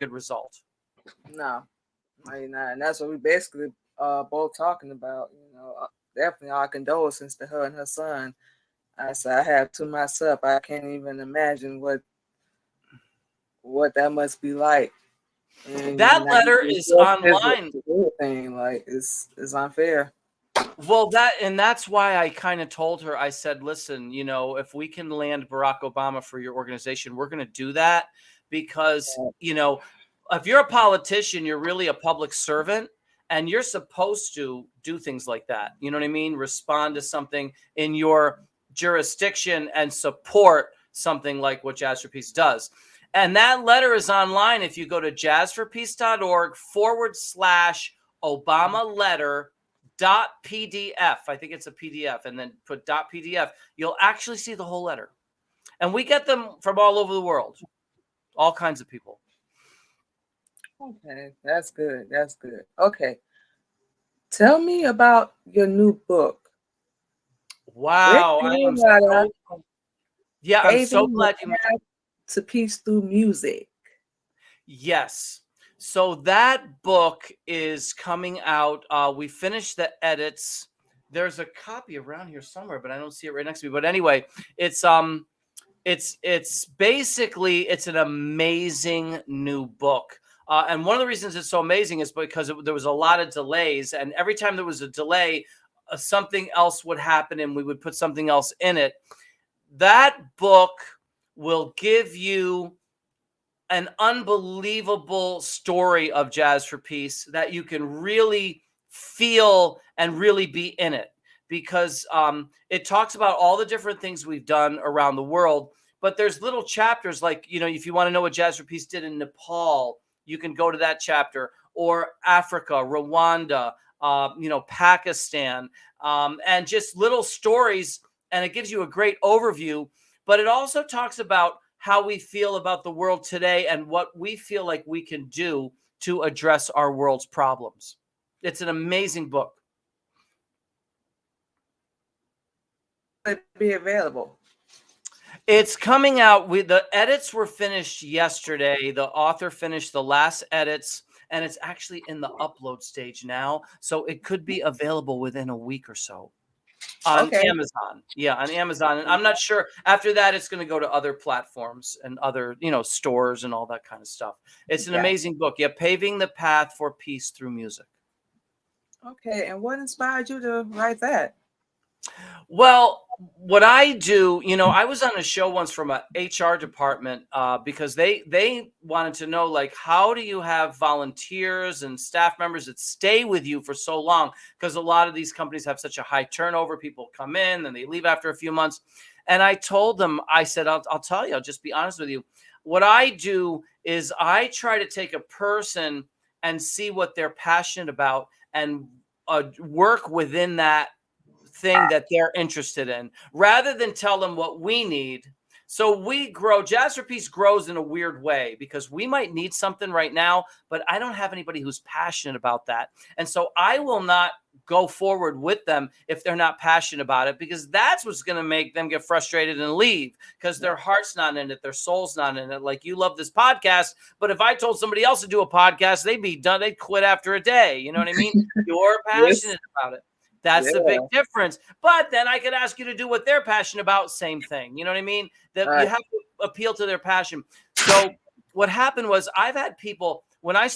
good result. No, not. And that's what we basically both talking about. Definitely our condolences to her and her son. I said I have to myself. I can't even imagine what that must be like. And That letter is online. Everything like it's unfair. Well, that's why I kind of told her, I said, listen, if we can land Barack Obama for your organization, we're going to do that because, if you're a politician, you're really a public servant and you're supposed to do things like that. You know what I mean? Respond to something in your jurisdiction and support something like what Jazz for Peace does. And that letter is online. If you go to jazzforpeace.org/Obama letter .pdf, I think it's a PDF, and then put .pdf, you'll actually see the whole letter. And we get them from all over the world, all kinds of people. Okay, that's good. That's good. Okay, tell me about your new book. Wow, I'm so glad you mentioned to peace through music. Yes. So that book is coming out. We finished the edits. There's a copy around here somewhere, but I don't see it right next to me. But anyway, it's basically an amazing new book. And one of the reasons it's so amazing is because there was a lot of delays, and every time there was a delay, something else would happen, and we would put something else in it. That book will give you an unbelievable story of Jazz for Peace that you can really feel and really be in it, because it talks about all the different things we've done around the world. But there's little chapters like, if you want to know what Jazz for Peace did in Nepal, you can go to that chapter, or Africa, Rwanda, Pakistan, and just little stories. And it gives you a great overview, but it also talks about how we feel about the world today and what we feel like we can do to address our world's problems. It's an amazing book. It'll be available. It's coming out. The edits were finished yesterday. The author finished the last edits, and it's actually in the upload stage now. So it could be available within a week or so. On Amazon. Yeah, on Amazon. And I'm not sure. After that, it's going to go to other platforms and other, stores and all that kind of stuff. It's an amazing book. Yeah, Paving the Path for Peace Through Music. Okay, and what inspired you to write that? Well, what I do, I was on a show once from a HR department because they wanted to know, like, how do you have volunteers and staff members that stay with you for so long? Because a lot of these companies have such a high turnover. People come in and they leave after a few months. And I told them, I said, I'll tell you, I'll just be honest with you. What I do is I try to take a person and see what they're passionate about and work within that thing that they're interested in, rather than tell them what we need. So we grow. Jazz for Peace grows in a weird way because we might need something right now, but I don't have anybody who's passionate about that. And so I will not go forward with them if they're not passionate about it, because that's what's going to make them get frustrated and leave, because their heart's not in it. Their soul's not in it. Like, you love this podcast, but if I told somebody else to do a podcast, they'd be done. They'd quit after a day. You know what I mean? You're passionate about it. That's the big difference. But then I could ask you to do what they're passionate about. Same thing. You know what I mean? That you have to appeal to their passion. So what happened was, I've had people, when I